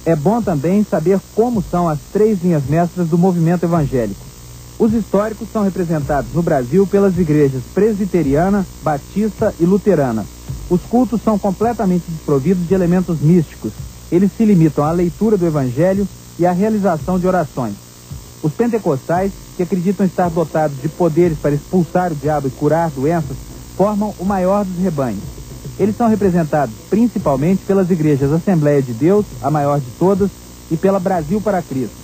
É bom também saber como são as 3 linhas mestras do movimento evangélico. Os históricos são representados no Brasil pelas igrejas presbiteriana, batista e luterana. Os cultos são completamente desprovidos de elementos místicos. Eles se limitam à leitura do evangelho e à realização de orações. Os pentecostais, que acreditam estar dotados de poderes para expulsar o diabo e curar doenças, formam o maior dos rebanhos. Eles são representados principalmente pelas igrejas Assembleia de Deus, a maior de todas, e pela Brasil para Cristo.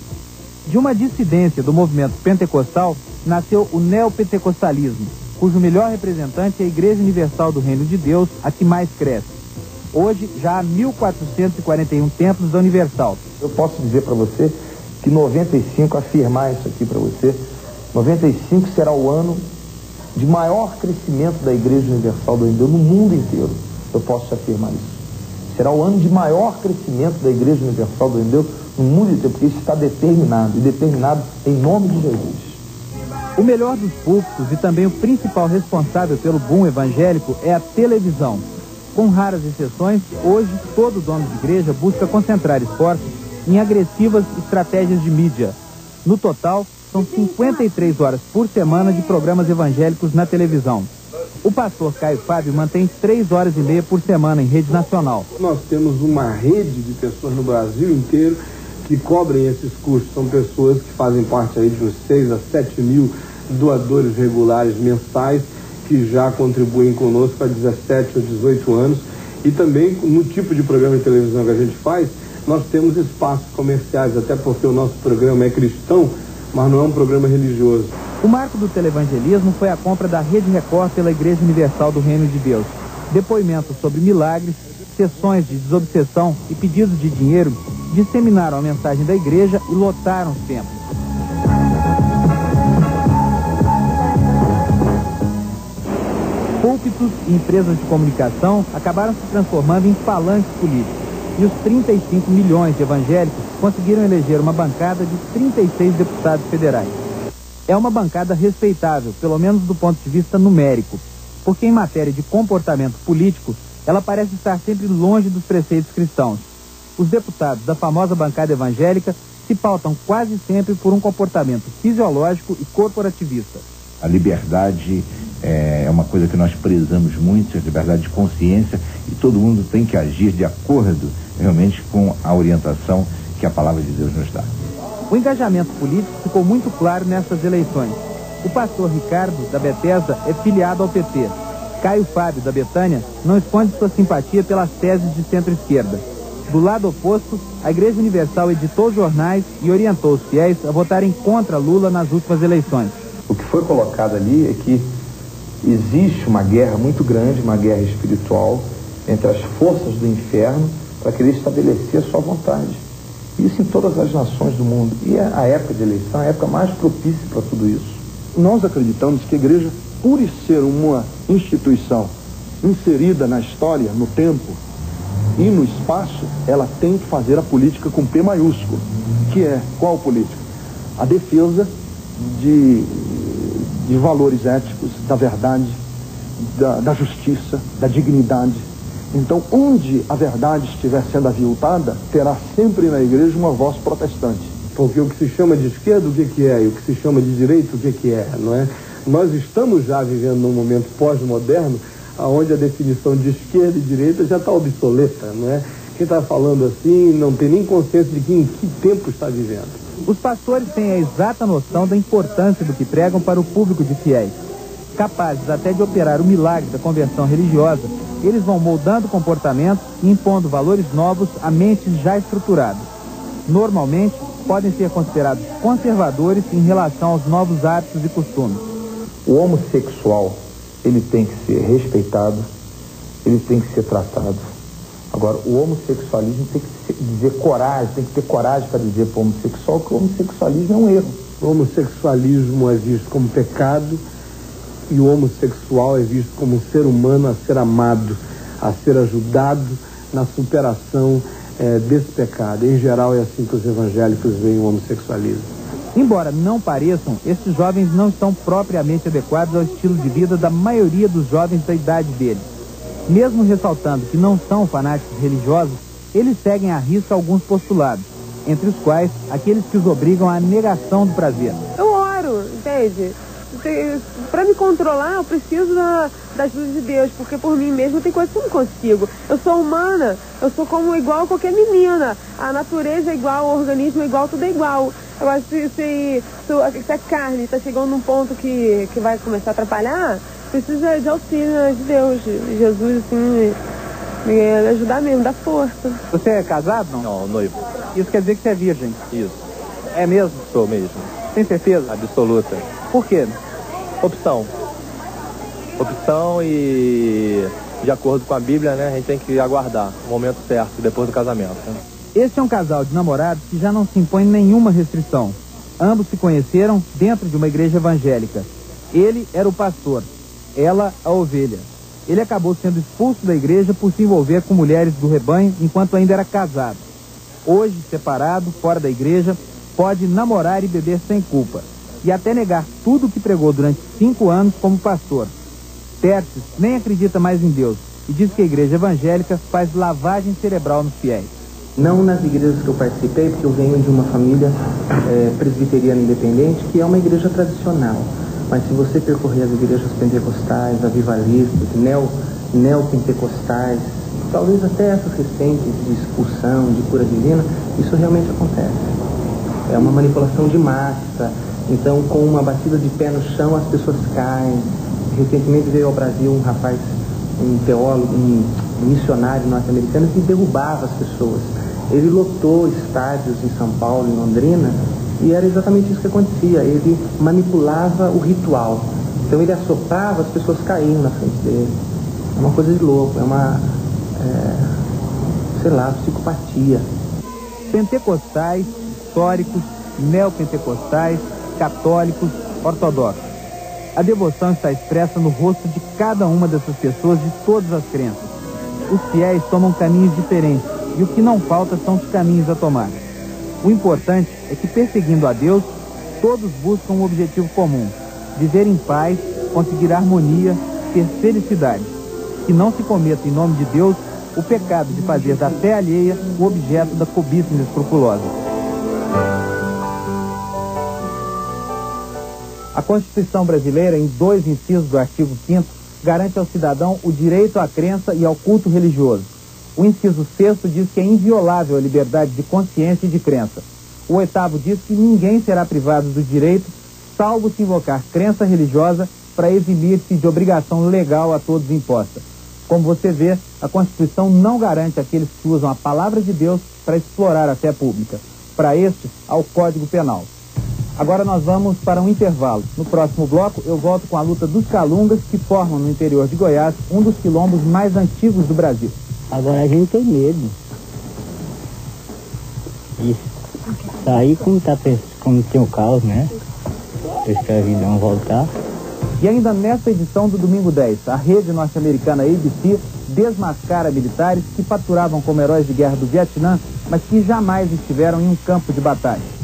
De uma dissidência do movimento pentecostal, nasceu o neopentecostalismo, cujo melhor representante é a Igreja Universal do Reino de Deus, a que mais cresce. Hoje, já há 1.441 templos da Universal. Eu posso dizer para você que 95, afirmar isso aqui para você, 95 será o ano de maior crescimento da Igreja Universal do Reino de Deus no mundo inteiro. Eu posso te afirmar isso. Será o ano de maior crescimento da Igreja Universal do Reino de Deus no mundo inteiro, porque isso está determinado, e determinado em nome de Jesus. O melhor dos púlpitos e também o principal responsável pelo boom evangélico é a televisão. Com raras exceções, hoje todo dono de igreja busca concentrar esforços em agressivas estratégias de mídia. No total, são 53 horas por semana de programas evangélicos na televisão. O pastor Caio Fábio mantém 3 horas e meia por semana em rede nacional. Nós temos uma rede de pessoas no Brasil inteiro que cobrem esses custos. São pessoas que fazem parte aí de uns 6 a 7 mil doadores regulares mensais que já contribuem conosco há 17 ou 18 anos. E também no tipo de programa de televisão que a gente faz, nós temos espaços comerciais, até porque o nosso programa é cristão, mas não é um programa religioso. O marco do televangelismo foi a compra da Rede Record pela Igreja Universal do Reino de Deus. Depoimentos sobre milagres, sessões de desobsessão e pedidos de dinheiro disseminaram a mensagem da igreja e lotaram os templos. Púlpitos e empresas de comunicação acabaram se transformando em falantes políticos. E os 35 milhões de evangélicos conseguiram eleger uma bancada de 36 deputados federais. É uma bancada respeitável, pelo menos do ponto de vista numérico, porque em matéria de comportamento político, ela parece estar sempre longe dos preceitos cristãos. Os deputados da famosa bancada evangélica se pautam quase sempre por um comportamento fisiológico e corporativista. A liberdade é uma coisa que nós prezamos muito, a liberdade de consciência, e todo mundo tem que agir de acordo realmente com a orientação que a palavra de Deus nos dá. O engajamento político ficou muito claro nessas eleições. O pastor Ricardo, da Bethesda, é filiado ao PT. Caio Fábio, da Betânia, não esconde sua simpatia pelas teses de centro-esquerda. Do lado oposto, a Igreja Universal editou jornais e orientou os fiéis a votarem contra Lula nas últimas eleições. O que foi colocado ali é que existe uma guerra muito grande, uma guerra espiritual entre as forças do inferno para querer estabelecer a sua vontade. Isso em todas as nações do mundo. E a época de eleição é a época mais propícia para tudo isso. Nós acreditamos que a igreja, por ser uma instituição inserida na história, no tempo e no espaço, ela tem que fazer a política com P maiúsculo, que é qual política? A defesa de valores éticos, da verdade, da justiça, da dignidade. Então, onde a verdade estiver sendo aviltada, terá sempre na igreja uma voz protestante. Porque o que se chama de esquerda, o que é? E o que se chama de direita, o que é? Não é? Nós estamos já vivendo num momento pós-moderno, onde a definição de esquerda e direita já está obsoleta, não é? Quem está falando assim não tem nem consciência de que em que tempo está vivendo. Os pastores têm a exata noção da importância do que pregam para o público de fiéis. Capazes até de operar o milagre da conversão religiosa, eles vão moldando comportamentos e impondo valores novos a mentes já estruturadas. Normalmente, podem ser considerados conservadores em relação aos novos hábitos e costumes. O homossexual, ele tem que ser respeitado, ele tem que ser tratado. Agora, o homossexualismo tem que ter coragem para dizer para o homossexual que o homossexualismo é um erro. O homossexualismo é visto como pecado e o homossexual é visto como um ser humano a ser amado, a ser ajudado na superação desse pecado. Em geral, é assim que os evangélicos veem o homossexualismo. Embora não pareçam, esses jovens não estão propriamente adequados ao estilo de vida da maioria dos jovens da idade deles. Mesmo ressaltando que não são fanáticos religiosos, Eles seguem à risca alguns postulados, entre os quais aqueles que os obrigam à negação do prazer. Eu oro, entende? Para me controlar, eu preciso da ajuda de Deus, porque por mim mesmo tem coisas que eu não consigo. Eu sou humana, eu sou como igual a qualquer menina. A natureza é igual, o organismo é igual, tudo é igual. Agora, se a carne está chegando num ponto que vai começar a atrapalhar, precisa de auxílio de Deus, de Jesus, assim, me ajudar mesmo, dar força. Você é casado, não? Não, noivo. Isso quer dizer que você é virgem? Isso. É mesmo? Sou mesmo. Tem certeza? Absoluta. Por quê? Opção. Opção e de acordo com a Bíblia, né? A gente tem que aguardar o momento certo, depois do casamento. Né? Este é um casal de namorados que já não se impõe nenhuma restrição. Ambos se conheceram dentro de uma igreja evangélica. Ele era o pastor, ela a ovelha. Ele acabou sendo expulso da igreja por se envolver com mulheres do rebanho enquanto ainda era casado. Hoje, separado, fora da igreja, pode namorar e beber sem culpa. E até negar tudo o que pregou durante 5 anos como pastor. Tércio nem acredita mais em Deus e diz que a igreja evangélica faz lavagem cerebral nos fiéis. Não nas igrejas que eu participei, porque eu venho de uma família presbiteriana independente, que é uma igreja tradicional. Mas se você percorrer as igrejas pentecostais, avivalistas, neopentecostais, talvez até essas recentes de expulsão, de cura divina, isso realmente acontece. É uma manipulação de massa. Então, com uma batida de pé no chão, as pessoas caem. Recentemente veio ao Brasil um rapaz, um teólogo, um missionário norte-americano que derrubava as pessoas. Ele lotou estádios em São Paulo, em Londrina, e era exatamente isso que acontecia. Ele manipulava o ritual. Então ele assoprava, as pessoas caíam na frente dele. É uma coisa de louco, é uma, psicopatia. Pentecostais, históricos, neopentecostais, católicos, ortodoxos. A devoção está expressa no rosto de cada uma dessas pessoas de todas as crenças. Os fiéis tomam caminhos diferentes e o que não falta são os caminhos a tomar. O importante é que, perseguindo a Deus, todos buscam um objetivo comum: viver em paz, conseguir harmonia, ter felicidade. Que não se cometa em nome de Deus o pecado de fazer da fé alheia o objeto da cobiça inescrupulosa. A Constituição brasileira, em 2 incisos do artigo 5º, garante ao cidadão o direito à crença e ao culto religioso. O inciso 6º diz que é inviolável a liberdade de consciência e de crença. O 8º diz que ninguém será privado do direito, salvo se invocar crença religiosa para eximir-se de obrigação legal a todos imposta. Como você vê, a Constituição não garante àqueles que usam a palavra de Deus para explorar a fé pública. Para estes, há o Código Penal. Agora nós vamos para um intervalo. No próximo bloco, eu volto com a luta dos Calungas, que formam no interior de Goiás um dos quilombos mais antigos do Brasil. Agora a gente tem medo. Isso. Sair como tem o caos, né? A escravidão voltar. E ainda nesta edição do Domingo 10, a rede norte-americana ABC desmascara militares que faturavam como heróis de guerra do Vietnã, mas que jamais estiveram em um campo de batalha.